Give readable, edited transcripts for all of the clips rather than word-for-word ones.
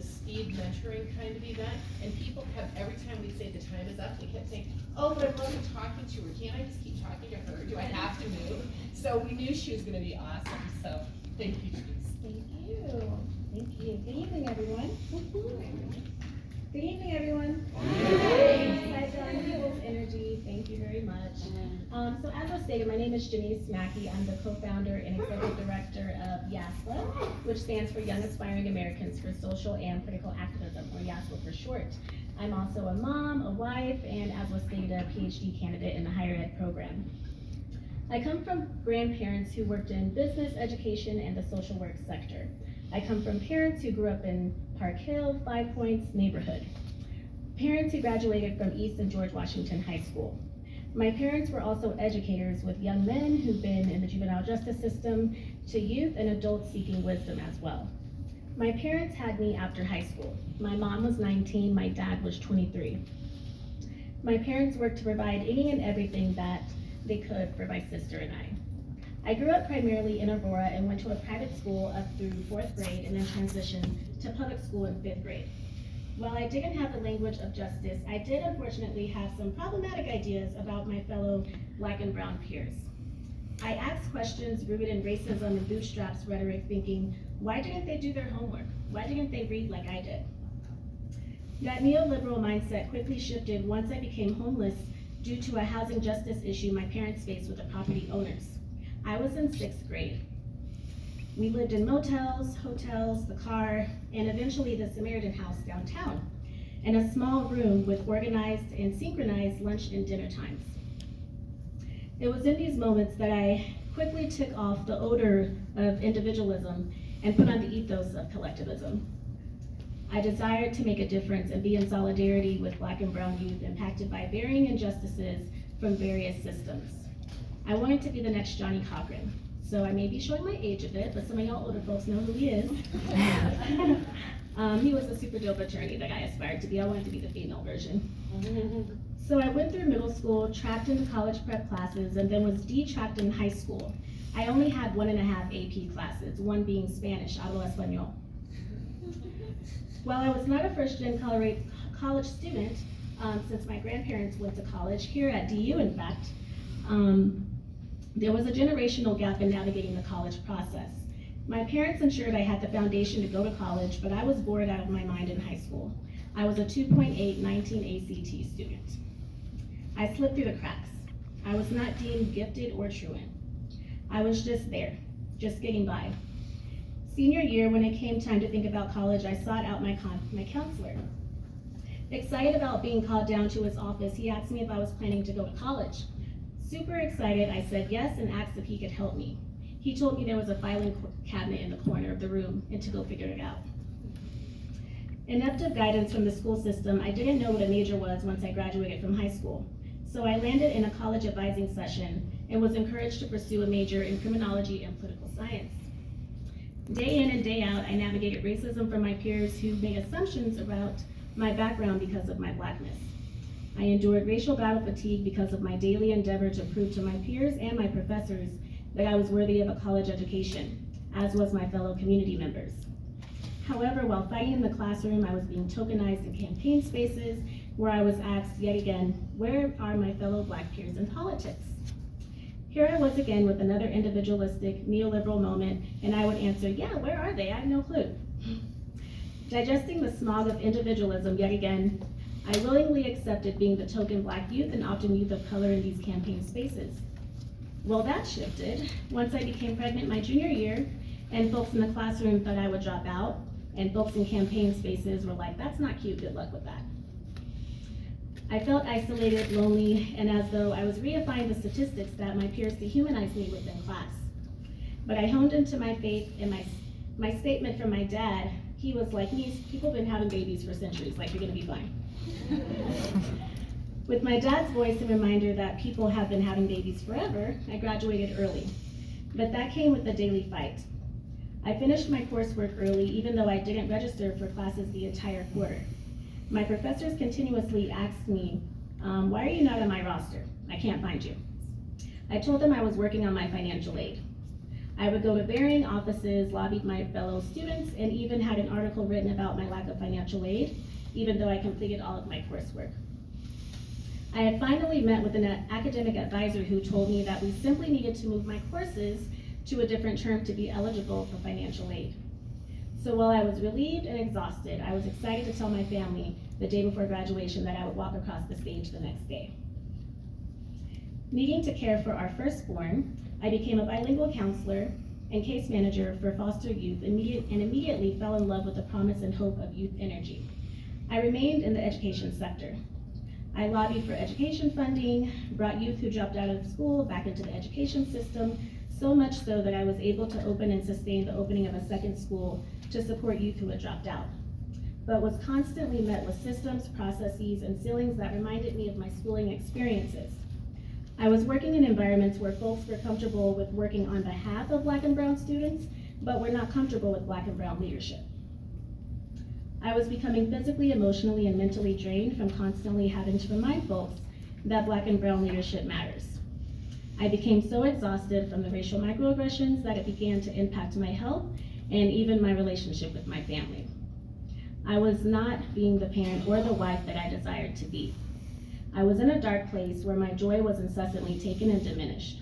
a speed mentoring kind of event, and people kept, every time we say the time is up, they kept saying, oh, but I wasn't talking to her, can't I just keep talking to her, do I have to move? So we knew she was gonna be awesome, so thank you, Denise. Thank you. Thank you. Good evening, everyone. Good evening, everyone. Hi, John People's Energy. Thank you very much. So as was stated, my name is Janice Mackey. I'm the co-founder and executive director of YASLA, which stands for Young Aspiring Americans for Social and Political Activism, or YASLA for short. I'm also a mom, a wife, and as was stated, a PhD candidate in the higher ed program. I come from grandparents who worked in business, education, and the social work sector. I come from parents who grew up in Park Hill, 5 Points neighborhood. Parents who graduated from East and George Washington High School. My parents were also educators with young men who've been in the juvenile justice system to youth and adults seeking wisdom as well. My parents had me after high school. My mom was 19, my dad was 23. My parents worked to provide any and everything that they could for my sister and I grew up primarily in Aurora and went to a private school up through 4th grade and then transitioned to public school in 5th grade. While I didn't have the language of justice, I did unfortunately have some problematic ideas about my fellow Black and brown peers. I asked questions rooted in racism and bootstraps rhetoric, thinking, why didn't they do their homework? Why didn't they read like I did? That neoliberal mindset quickly shifted once I became homeless due to a housing justice issue my parents faced with the property owners. I was in 6th grade. We lived in motels, hotels, the car, and eventually the Samaritan House downtown, in a small room with organized and synchronized lunch and dinner times. It was in these moments that I quickly took off the odor of individualism and put on the ethos of collectivism. I desired to make a difference and be in solidarity with Black and brown youth impacted by varying injustices from various systems. I wanted to be the next Johnny Cochran. So I may be showing my age a bit, but some of y'all older folks know who he is. He was a super dope attorney that I aspired to be. I wanted to be the female version. So I went through middle school, tracked into college prep classes, and then was detracked in high school. I only had 1.5 AP classes, one being Spanish, hablo español. While I was not a first-gen college student, since my grandparents went to college, here at DU in fact, there was a generational gap in navigating the college process. My parents ensured I had the foundation to go to college, but I was bored out of my mind in high school. I was a 2.8 19 ACT student. I slipped through the cracks. I was not deemed gifted or truant. I was just there, just getting by. Senior year, when it came time to think about college, I sought out my counselor. Excited about being called down to his office, he asked me if I was planning to go to college. Super excited, I said yes and asked if he could help me. He told me there was a filing cabinet in the corner of the room and to go figure it out. Ineptive guidance from the school system, I didn't know what a major was once I graduated from high school. So I landed in a college advising session and was encouraged to pursue a major in criminology and political science. Day in and day out, I navigated racism from my peers who made assumptions about my background because of my Blackness. I endured racial battle fatigue because of my daily endeavor to prove to my peers and my professors that I was worthy of a college education, as was my fellow community members. However, while fighting in the classroom, I was being tokenized in campaign spaces where I was asked yet again, where are my fellow Black peers in politics? Here I was again with another individualistic neoliberal moment, and I would answer, yeah, where are they? I have no clue. Digesting the smog of individualism yet again, I willingly accepted being the token Black youth and often youth of color in these campaign spaces. Well, that shifted once I became pregnant my junior year, and folks in the classroom thought I would drop out, and folks in campaign spaces were like, that's not cute, good luck with that. I felt isolated, lonely, and as though I was reifying the statistics that my peers dehumanized me within class. But I honed into my faith and my statement from my dad. He was like, niece, people have been having babies for centuries, like you're gonna be fine. With my dad's voice and reminder that people have been having babies forever, I graduated early. But that came with a daily fight. I finished my coursework early, even though I didn't register for classes the entire quarter. My professors continuously asked me, why are you not on my roster? I can't find you. I told them I was working on my financial aid. I would go to varying offices, lobbied my fellow students, and even had an article written about my lack of financial aid, even though I completed all of my coursework. I had finally met with an academic advisor who told me that we simply needed to move my courses to a different term to be eligible for financial aid. So while I was relieved and exhausted, I was excited to tell my family the day before graduation that I would walk across the stage the next day. Needing to care for our firstborn, I became a bilingual counselor and case manager for foster youth and immediately fell in love with the promise and hope of youth energy. I remained in the education sector. I lobbied for education funding, brought youth who dropped out of school back into the education system, so much so that I was able to open and sustain the opening of a second school to support youth who had dropped out, but was constantly met with systems, processes, and ceilings that reminded me of my schooling experiences. I was working in environments where folks were comfortable with working on behalf of Black and brown students, but were not comfortable with Black and brown leadership. I was becoming physically, emotionally, and mentally drained from constantly having to remind folks that Black and brown leadership matters. I became so exhausted from the racial microaggressions that it began to impact my health and even my relationship with my family. I was not being the parent or the wife that I desired to be. I was in a dark place where my joy was incessantly taken and diminished.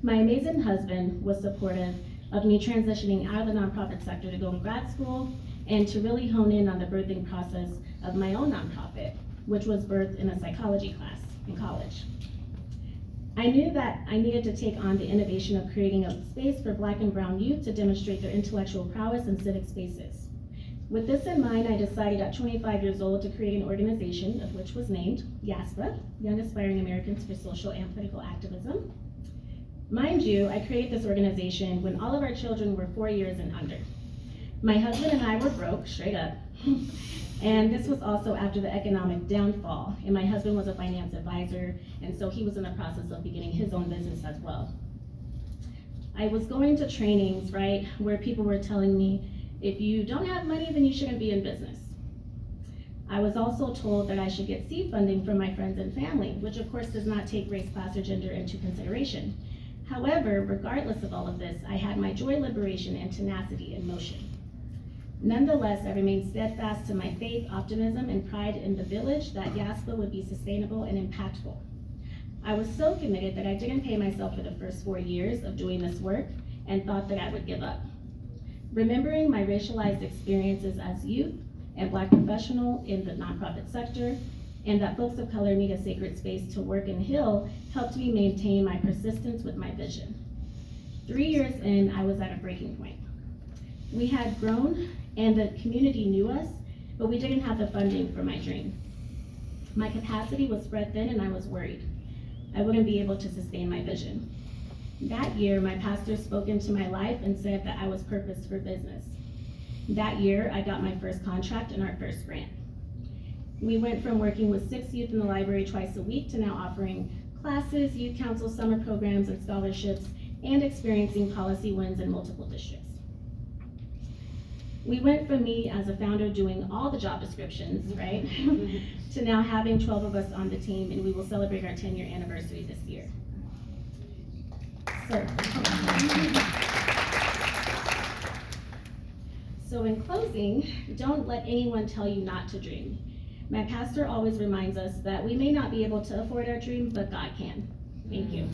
My amazing husband was supportive of me transitioning out of the nonprofit sector to go to grad school and to really hone in on the birthing process of my own nonprofit, which was birthed in a psychology class in college. I knew that I needed to take on the innovation of creating a space for Black and brown youth to demonstrate their intellectual prowess in civic spaces. With this in mind, I decided at 25 years old to create an organization, of which was named YASPA, Young Aspiring Americans for Social and Political Activism. Mind you, I created this organization when all of our children were 4 years and under. My husband and I were broke, straight up. And this was also after the economic downfall. And my husband was a finance advisor, and so he was in the process of beginning his own business as well. I was going to trainings, right, where people were telling me, if you don't have money, then you shouldn't be in business. I was also told that I should get seed funding from my friends and family, which of course does not take race, class, or gender into consideration. However, regardless of all of this, I had my joy, liberation, and tenacity in motion. Nonetheless, I remained steadfast to my faith, optimism, and pride in the village that YASPA would be sustainable and impactful. I was so committed that I didn't pay myself for the first 4 years of doing this work and thought that I would give up. Remembering my racialized experiences as youth and Black professional in the nonprofit sector, and that folks of color need a sacred space to work and heal, helped me maintain my persistence with my vision. 3 years in, I was at a breaking point. We had grown and the community knew us, but we didn't have the funding for my dream. My capacity was spread thin and I was worried I wouldn't be able to sustain my vision. That year, my pastor spoke into my life and said that I was purposed for business. That year, I got my first contract and our first grant. We went from working with 6 youth in the library twice a week to now offering classes, youth council, summer programs, and scholarships, and experiencing policy wins in multiple districts. We went from me as a founder doing all the job descriptions, right, to now having 12 of us on the team, and we will celebrate our 10-year anniversary this year. So in closing, don't let anyone tell you not to dream. My pastor always reminds us that we may not be able to afford our dream, but God can. Thank you.